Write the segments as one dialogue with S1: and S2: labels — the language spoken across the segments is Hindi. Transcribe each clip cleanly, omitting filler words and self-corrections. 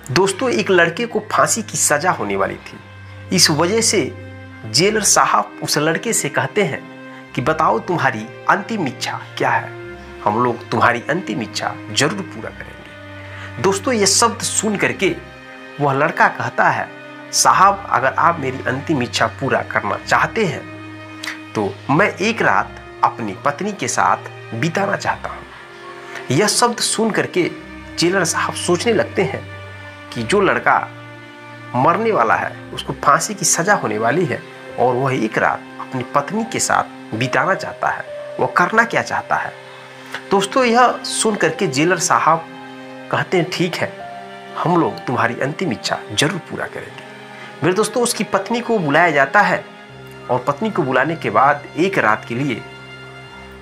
S1: दोस्तों, एक लड़के को फांसी की सजा होने वाली थी। इस वजह से जेलर साहब उस लड़के से कहते हैं कि बताओ तुम्हारी अंतिम इच्छा क्या है, हम लोग तुम्हारी अंतिम इच्छा जरूर पूरा करेंगे। दोस्तों, ये शब्द सुन करके वह लड़का कहता है, साहब अगर आप मेरी अंतिम इच्छा पूरा करना चाहते हैं तो मैं एक रात अपनी पत्नी के साथ बिताना चाहता हूँ। यह शब्द सुन करके जेलर साहब सोचने लगते हैं कि जो लड़का मरने वाला है, उसको फांसी की सजा होने वाली है और वह एक रात अपनी पत्नी के साथ बिताना चाहता है, वह करना क्या चाहता है। दोस्तों, यह सुन करके जेलर साहब कहते हैं, ठीक है, हम लोग तुम्हारी अंतिम इच्छा जरूर पूरा करेंगे। मेरे दोस्तों, उसकी पत्नी को बुलाया जाता है और पत्नी को बुलाने के बाद एक रात के लिए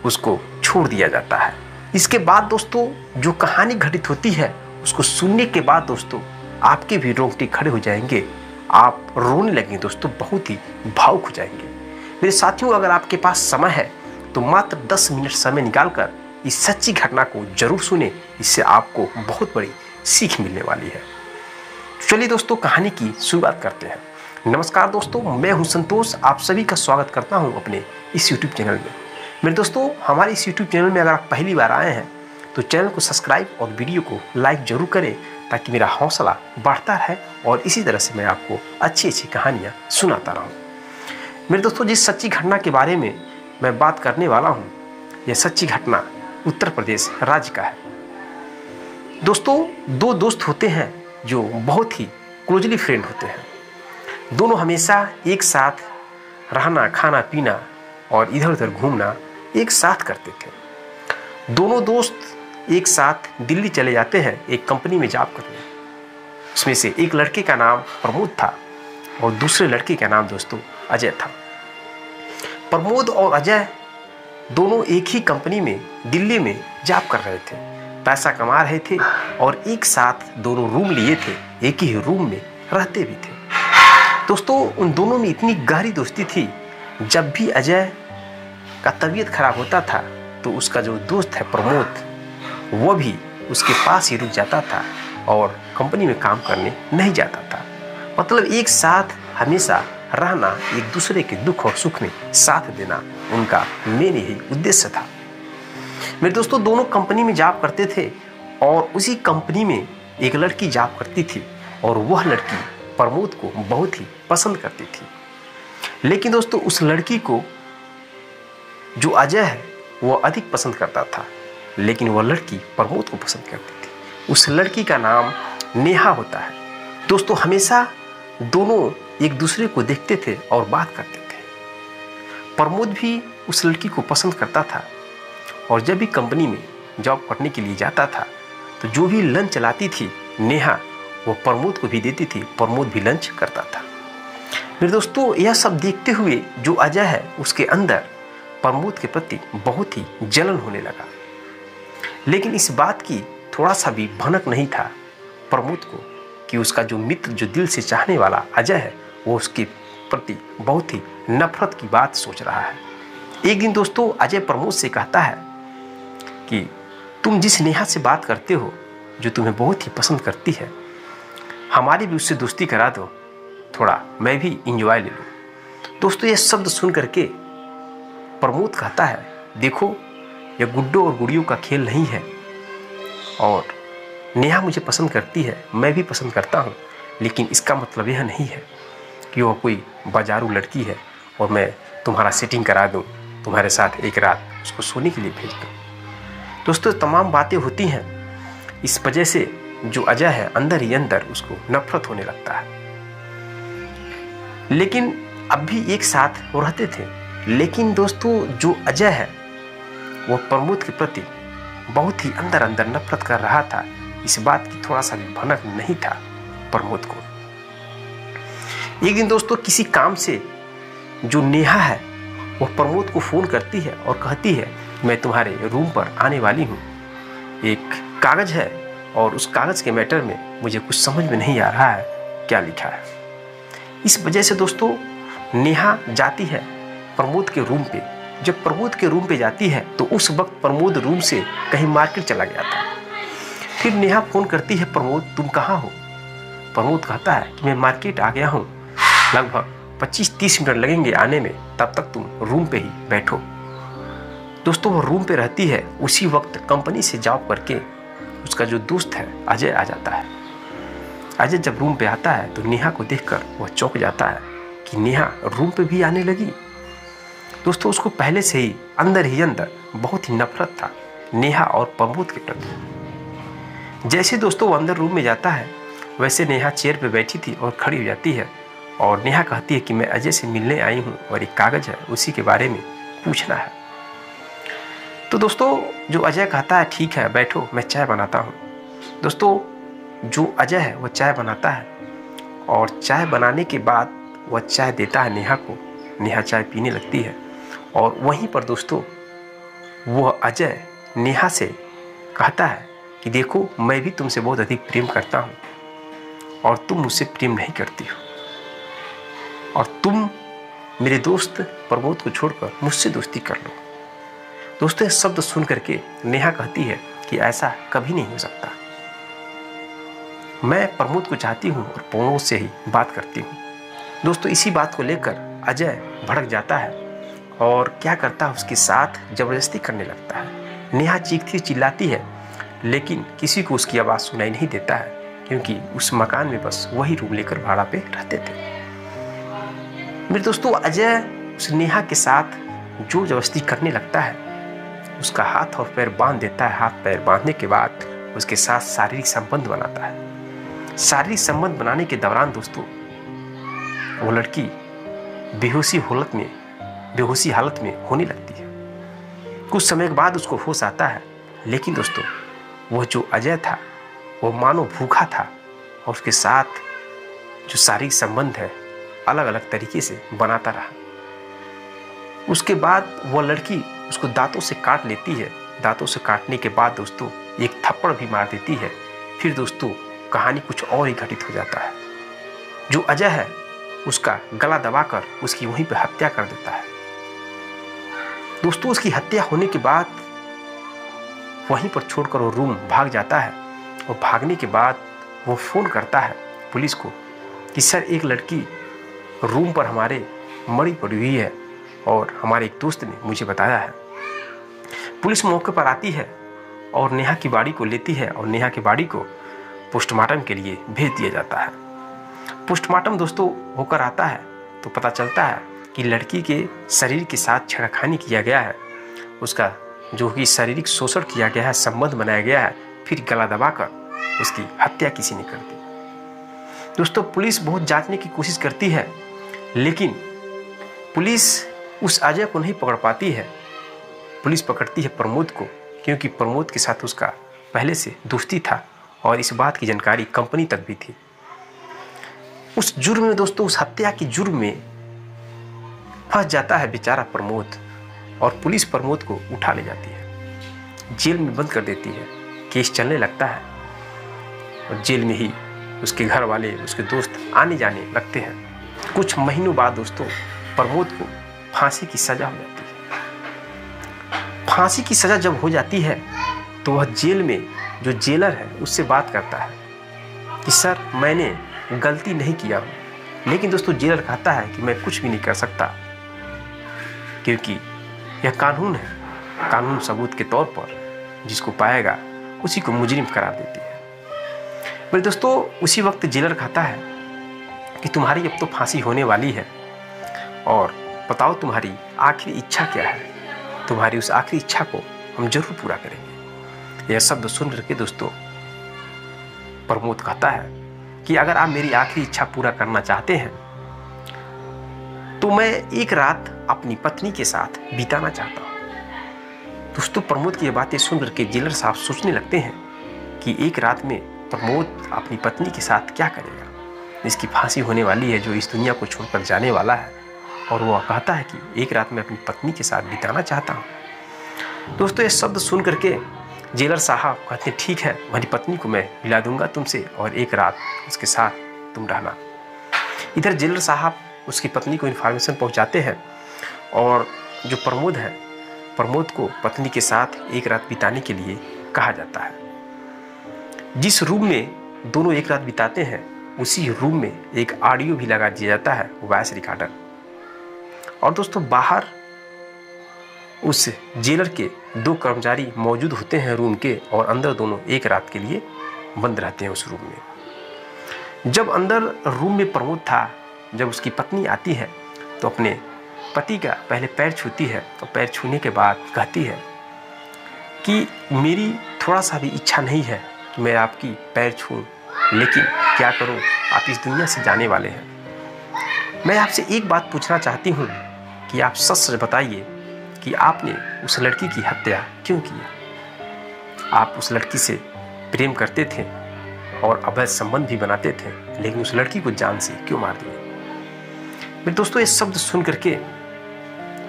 S1: उसको छोड़ दिया जाता है। इसके बाद दोस्तों, जो कहानी घटित होती है उसको सुनने के बाद दोस्तों आपके भी रोंगटे खड़े हो जाएंगे, आप रोने लगेंगे दोस्तों, बहुत ही भावुक हो जाएंगे। मेरे साथियों, अगर आपके पास समय है तो मात्र 10 मिनट समय निकालकर इस सच्ची घटना को जरूर सुने, इससे आपको बहुत बड़ी सीख मिलने वाली है। चलिए दोस्तों, कहानी की शुरुआत करते हैं। नमस्कार दोस्तों, मैं हूं संतोष, आप सभी का स्वागत करता हूं अपने इस YouTube चैनल में। मेरे दोस्तों, हमारे इस YouTube चैनल में अगर आप पहली बार आए हैं तो चैनल को सब्सक्राइब और वीडियो को लाइक जरूर करें, ताकि मेरा हौसला बढ़ता रहे और इसी तरह से मैं आपको अच्छी अच्छी कहानियाँ सुनाता रहूँ। मेरे दोस्तों, जिस सच्ची घटना के बारे में मैं बात करने वाला हूँ, यह सच्ची घटना उत्तर प्रदेश राज्य का है। दोस्तों, दो दोस्त होते हैं जो बहुत ही क्लोजली फ्रेंड होते हैं। दोनों हमेशा एक साथ रहना, खाना पीना और इधर उधर घूमना एक साथ करते थे। दोनों दोस्त एक साथ दिल्ली चले जाते हैं एक कंपनी में जॉब करने। उसमें से एक लड़के का नाम प्रमोद था और दूसरे लड़के का नाम दोस्तों अजय था। प्रमोद और अजय दोनों एक ही कंपनी में दिल्ली में जॉब कर रहे थे, पैसा कमा रहे थे और एक साथ दोनों रूम लिए थे, एक ही रूम में रहते भी थे। दोस्तों, उन दोनों में इतनी गहरी दोस्ती थी, जब भी अजय का तबीयत खराब होता था तो उसका जो दोस्त है प्रमोद, वो भी उसके पास ही रुक जाता था और कंपनी में काम करने नहीं जाता था। मतलब एक साथ हमेशा रहना, एक दूसरे के दुख और सुख में साथ देना उनका मेन ही उद्देश्य था। मेरे दोस्तों, दोनों कंपनी में जॉब करते थे और उसी कंपनी में एक लड़की जॉब करती थी और वह लड़की प्रमोद को बहुत ही पसंद करती थी। लेकिन दोस्तों, उस लड़की को जो अजय है वो अधिक पसंद करता था, लेकिन वह लड़की प्रमोद को पसंद करती थी। उस लड़की का नाम नेहा होता है। दोस्तों, हमेशा दोनों एक दूसरे को देखते थे और बात करते थे। प्रमोद भी उस लड़की को पसंद करता था और जब भी कंपनी में जॉब करने के लिए जाता था तो जो भी लंच लाती थी नेहा, वो प्रमोद को भी देती थी, प्रमोद भी लंच करता था। मेरे दोस्तों, यह सब देखते हुए जो अजय है उसके अंदर प्रमोद के प्रति बहुत ही जलन होने लगा। लेकिन इस बात की थोड़ा सा भी भनक नहीं था प्रमोद को कि उसका जो मित्र, जो दिल से चाहने वाला अजय है, वो उसके प्रति बहुत ही नफरत की बात सोच रहा है। एक दिन दोस्तों, अजय प्रमोद से कहता है कि तुम जिस नेहा से बात करते हो, जो तुम्हें बहुत ही पसंद करती है, हमारी भी उससे दोस्ती करा दो, थोड़ा मैं भी इंजॉय ले लूँ। दोस्तों, यह शब्द सुन करके प्रमोद कहता है, देखो, यह गुड्डो और गुड़ियों का खेल नहीं है और नेहा मुझे पसंद करती है, मैं भी पसंद करता हूँ, लेकिन इसका मतलब यह नहीं है कि वह कोई बाजारू लड़की है और मैं तुम्हारा सेटिंग करा दूँ, तुम्हारे साथ एक रात उसको सोने के लिए भेज दूँ। दोस्तों, तमाम बातें होती हैं, इस वजह से जो अजय है अंदर ही अंदर उसको नफरत होने लगता है। लेकिन अब भी एक साथ वो रहते थे। लेकिन दोस्तों, जो अजय है वो प्रमोद के प्रति बहुत ही अंदर अंदर नफरत कर रहा था। इस बात की थोड़ा सा भी भनक नहीं था प्रमोद को। एक दिन दोस्तों, किसी काम से जो नेहा है वो प्रमोद को फोन करती है और कहती है, मैं तुम्हारे रूम पर आने वाली हूँ, एक कागज है और उस कागज के मैटर में मुझे कुछ समझ में नहीं आ रहा है क्या लिखा है। इस वजह से दोस्तों नेहा जाती है प्रमोद के रूम पे। जब प्रमोद के रूम पे जाती है तो उस वक्त प्रमोद रूम से कहीं मार्केट चला गया था। फिर नेहा फोन करती है, प्रमोद तुम कहाँ हो? प्रमोद कहता है कि मैं मार्केट आ गया हूँ, लगभग 25-30 मिनट लगेंगे आने में, तब तक तुम रूम पे ही बैठो। दोस्तों वो रूम पे रहती है। उसी वक्त कंपनी से जॉब करके उसका जो दोस्त है अजय आ जाता है। अजय जब रूम पे आता है तो नेहा को देखकर वह चौंक जाता है कि नेहा रूम पे भी आने लगी। दोस्तों उसको पहले से ही अंदर बहुत ही नफरत था नेहा और प्रमोद के प्रति। जैसे दोस्तों वो अंदर रूम में जाता है, वैसे नेहा चेयर पे बैठी थी और खड़ी हो जाती है और नेहा कहती है कि मैं अजय से मिलने आई हूँ और एक कागज़ है, उसी के बारे में पूछना है। तो दोस्तों जो अजय कहता है ठीक है बैठो, मैं चाय बनाता हूँ। दोस्तों जो अजय है वो चाय बनाता है और चाय बनाने के बाद वह चाय देता है नेहा को। नेहा चाय पीने लगती है और वहीं पर दोस्तों वह अजय नेहा से कहता है कि देखो मैं भी तुमसे बहुत अधिक प्रेम करता हूँ और तुम मुझसे प्रेम नहीं करती हो, और तुम मेरे दोस्त प्रमोद को छोड़कर मुझसे दोस्ती कर लो। दोस्तों ये शब्द सुन करके नेहा कहती है कि ऐसा कभी नहीं हो सकता, मैं प्रमोद को चाहती हूँ और प्रमोद से ही बात करती हूँ। दोस्तों इसी बात को लेकर अजय भड़क जाता है और क्या करता है उसके साथ ज़बरदस्ती करने लगता है। नेहा चीखती चिल्लाती है लेकिन किसी को उसकी आवाज़ सुनाई नहीं देता है, क्योंकि उस मकान में बस वही रूम लेकर भाड़ा पे रहते थे। मेरे दोस्तों अजय उस नेहा के साथ जो ज़बरदस्ती करने लगता है, उसका हाथ और पैर बांध देता है। हाथ पैर बांधने के बाद उसके साथ शारीरिक संबंध बनाता है। शारीरिक संबंध बनाने के दौरान दोस्तों वो लड़की बेहोशी हालत में होने लगती है। कुछ समय के बाद उसको होश आता है, लेकिन दोस्तों वह जो अजय था वो मानो भूखा था और उसके साथ जो शारीरिक संबंध है अलग अलग तरीके से बनाता रहा। उसके बाद वह लड़की उसको दांतों से काट लेती है। दांतों से काटने के बाद दोस्तों एक थप्पड़ भी मार देती है। फिर दोस्तों कहानी कुछ और ही घटित हो जाता है। जो अजय है उसका गला दबाकर उसकी वहीं पर हत्या कर देता है। दोस्तों उसकी हत्या होने के बाद वहीं पर छोड़कर वो रूम भाग जाता है और भागने के बाद वो फ़ोन करता है पुलिस को कि सर एक लड़की रूम पर हमारे मरी पड़ी हुई है और हमारे एक दोस्त ने मुझे बताया है। पुलिस मौके पर आती है और नेहा की बॉडी को लेती है और नेहा की बॉडी को पोस्टमार्टम के लिए भेज दिया जाता है। पोस्टमार्टम दोस्तों होकर आता है तो पता चलता है कि लड़की के शरीर के साथ छेड़खानी किया गया है, उसका जो कि शारीरिक शोषण किया गया है, संबंध बनाया गया है, फिर गला दबाकर उसकी हत्या किसी ने कर दी। दोस्तों पुलिस बहुत जांचने की कोशिश करती है, लेकिन पुलिस उस अजय को नहीं पकड़ पाती है। पुलिस पकड़ती है प्रमोद को, क्योंकि प्रमोद के साथ उसका पहले से दोस्ती था और इस बात की जानकारी कंपनी तक भी थी। उस जुर्म में दोस्तों, उस हत्या की जुर्म में फंस जाता है बेचारा प्रमोद और पुलिस प्रमोद को उठा ले जाती है, जेल में बंद कर देती है। केस चलने लगता है और जेल में ही उसके घर वाले, उसके दोस्त आने जाने लगते हैं। कुछ महीनों बाद दोस्तों प्रमोद को फांसी की सज़ा हो जाती है। फांसी की सज़ा जब हो जाती है तो वह जेल में जो जेलर है उससे बात करता है कि सर मैंने गलती नहीं किया हूँ। लेकिन दोस्तों जेलर कहता है कि मैं कुछ भी नहीं कर सकता, क्योंकि यह कानून है। कानून सबूत के तौर पर जिसको पाएगा उसी को मुजरिम करार देती है। मेरे दोस्तों उसी वक्त जेलर कहता है कि तुम्हारी अब तो फांसी होने वाली है और बताओ तुम्हारी आखिरी इच्छा क्या है। तुम्हारी उस आखिरी इच्छा को हम जरूर पूरा करेंगे। यह शब्द सुन करके दोस्तों प्रमोद कहता है कि अगर आप मेरी आखिरी इच्छा पूरा करना चाहते हैं तो मैं एक रात अपनी पत्नी के साथ बिताना चाहता हूँ। दोस्तों प्रमोद की ये बातें सुन करके जेलर साहब सोचने लगते हैं कि एक रात में प्रमोद अपनी पत्नी के साथ क्या करेगा। इसकी फांसी होने वाली है, जो इस दुनिया को छोड़कर जाने वाला है, और वह कहता है कि एक रात में अपनी पत्नी के साथ बिताना चाहता हूँ। दोस्तों ये शब्द सुन करके जेलर साहब कहते हैं ठीक है, मेरी पत्नी को मैं मिला दूंगा तुमसे और एक रात उसके साथ तुम रहना। इधर जेलर साहब उसकी पत्नी को इन्फॉर्मेशन पहुंचाते हैं और जो प्रमोद है, प्रमोद को पत्नी के साथ एक रात बिताने के लिए कहा जाता है। जिस रूम में दोनों एक रात बिताते हैं उसी रूम में एक ऑडियो भी लगा दिया जाता है, वॉइस रिकॉर्डर। और दोस्तों बाहर उस जेलर के 2 कर्मचारी मौजूद होते हैं रूम के, और अंदर दोनों एक रात के लिए बंद रहते हैं उस रूम में। जब अंदर रूम में प्रमोद था, जब उसकी पत्नी आती है तो अपने पति का पहले पैर छूती है, और पैर छूने के बाद कहती है कि मेरी थोड़ा सा भी इच्छा नहीं है कि मैं आपकी पैर छूं, लेकिन क्या करूं, आप इस दुनिया से जाने वाले हैं। मैं आपसे एक बात पूछना चाहती हूं कि आप सच सच बताइए कि आपने उस लड़की की हत्या क्यों किया। आप उस लड़की से प्रेम करते थे और अवैध संबंध भी बनाते थे, लेकिन उस लड़की को जान से क्यों मार दिए। मेरे दोस्तों ये शब्द सुन करके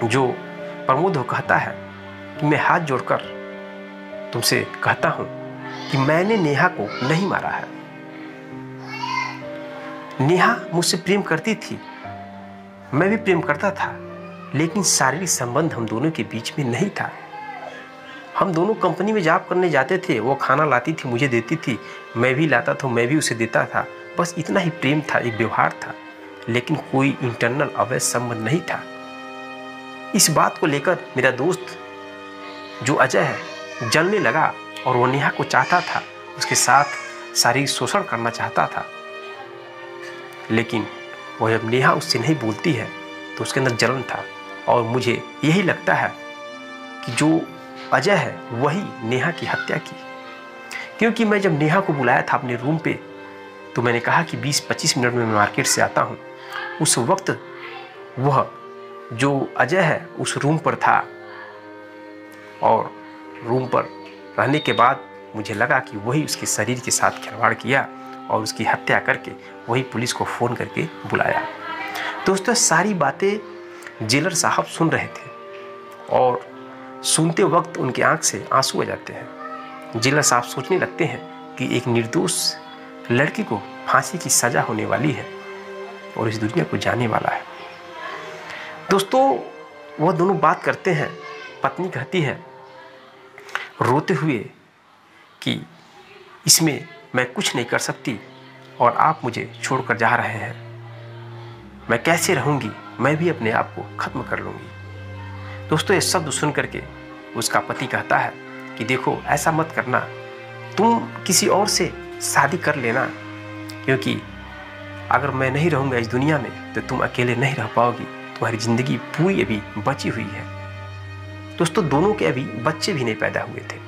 S1: जो प्रमोद कहता है कि मैं हाथ जोड़कर तुमसे कहता हूं कि मैंने नेहा को नहीं मारा है। नेहा मुझसे प्रेम करती थी, मैं भी प्रेम करता था, लेकिन शारीरिक संबंध हम दोनों के बीच में नहीं था। हम दोनों कंपनी में जॉब करने जाते थे, वो खाना लाती थी, मुझे देती थी, मैं भी लाता था, मैं भी उसे देता था। बस इतना ही प्रेम था, एक व्यवहार था, लेकिन कोई इंटरनल अवैध संबंध नहीं था। इस बात को लेकर मेरा दोस्त जो अजय है जलने लगा, और वो नेहा को चाहता था, उसके साथ शारीरिक शोषण करना चाहता था। लेकिन वो जब नेहा उससे नहीं बोलती है तो उसके अंदर जलन था, और मुझे यही लगता है कि जो अजय है वही नेहा की हत्या की। क्योंकि मैं जब नेहा को बुलाया था अपने रूम पे, तो मैंने कहा कि 20-25 मिनट में मैं मार्केट से आता हूँ। उस वक्त वह जो अजय है उस रूम पर था, और रूम पर रहने के बाद मुझे लगा कि वही उसके शरीर के साथ खिलवाड़ किया, और उसकी हत्या करके वही पुलिस को फ़ोन करके बुलाया। दोस्तों सारी बातें जेलर साहब सुन रहे थे, और सुनते वक्त उनके आंख से आंसू आ जाते हैं। जेलर साहब सोचने लगते हैं कि एक निर्दोष लड़की को फांसी की सज़ा होने वाली है, और इस दुनिया को जाने वाला है। दोस्तों वह दोनों बात करते हैं। पत्नी कहती है रोते हुए कि इसमें मैं कुछ नहीं कर सकती, और आप मुझे छोड़कर जा रहे हैं, मैं कैसे रहूंगी, मैं भी अपने आप को ख़त्म कर लूँगी। दोस्तों ये शब्द सुन करके उसका पति कहता है कि देखो ऐसा मत करना, तुम किसी और से शादी कर लेना, क्योंकि अगर मैं नहीं रहूँगा इस दुनिया में तो तुम अकेले नहीं रह पाओगी, तुम्हारी ज़िंदगी पूरी अभी बची हुई है। दोस्तों दोनों के अभी बच्चे भी नहीं पैदा हुए थे।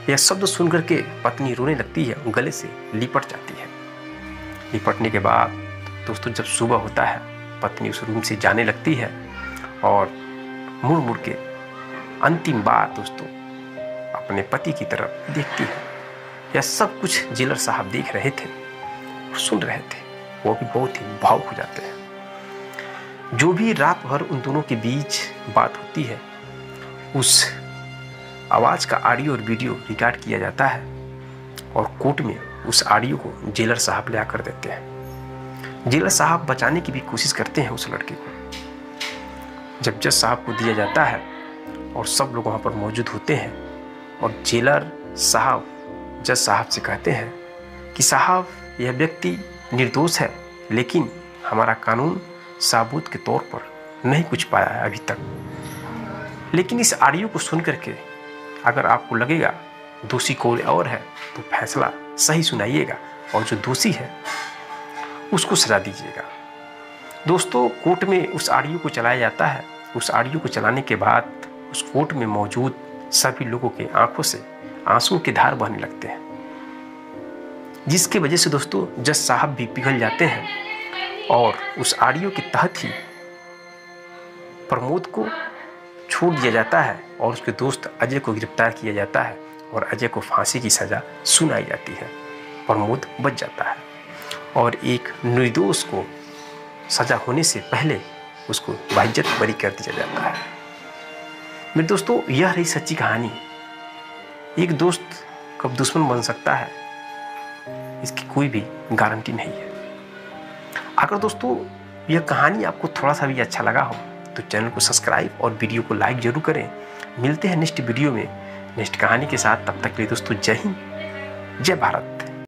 S1: यह शब्द सुन करके पत्नी रोने लगती है, गले से लिपट जाती है। लिपटने के बाद दोस्तों जब सुबह होता है, पत्नी उस रूम से जाने लगती है, और मुड़ मुड़ के अंतिम बार दोस्तों अपने पति की तरफ देखती है। यह सब कुछ जेलर साहब देख रहे थे और सुन रहे थे, वो भी बहुत ही भावुक हो जाते हैं। जो भी रात भर उन दोनों के बीच बात होती है, उस आवाज़ का ऑडियो और वीडियो रिकॉर्ड किया जाता है, और कोर्ट में उस ऑडियो को जेलर साहब ले आकर देते हैं। जेलर साहब बचाने की भी कोशिश करते हैं उस लड़के को। जब जज साहब को दिया जाता है और सब लोग वहाँ पर मौजूद होते हैं, और जेलर साहब जज साहब से कहते हैं कि साहब यह व्यक्ति निर्दोष है, लेकिन हमारा कानून सबूत के तौर पर नहीं कुछ पाया है अभी तक। लेकिन इस ऑडियो को सुन करके अगर आपको लगेगा दोषी कोई और है तो फैसला सही सुनाइएगा, और जो दोषी है उसको सजा दीजिएगा। दोस्तों कोर्ट में उस ऑडियो को चलाया जाता है। उस ऑडियो को चलाने के बाद उस कोर्ट में मौजूद सभी लोगों के आंखों से आंसू के धार बहने लगते हैं, जिसकी वजह से दोस्तों जज साहब भी पिघल जाते हैं, और उस ऑडियो के तहत ही प्रमोद को छोड़ दिया जाता है, और उसके दोस्त अजय को गिरफ्तार किया जाता है, और अजय को फांसी की सज़ा सुनाई जाती है। प्रमोद बच जाता है, और एक निर्दोष को सज़ा होने से पहले उसको बाइज्जत बरी कर दिया जाता है। मेरे दोस्तों यह रही सच्ची कहानी। एक दोस्त कब दुश्मन बन सकता है इसकी कोई भी गारंटी नहीं है। अगर दोस्तों यह कहानी आपको थोड़ा सा भी अच्छा लगा हो तो चैनल को सब्सक्राइब और वीडियो को लाइक जरूर करें। मिलते हैं नेक्स्ट वीडियो में नेक्स्ट कहानी के साथ। तब तक के लिए दोस्तों जय हिंद, जय भारत।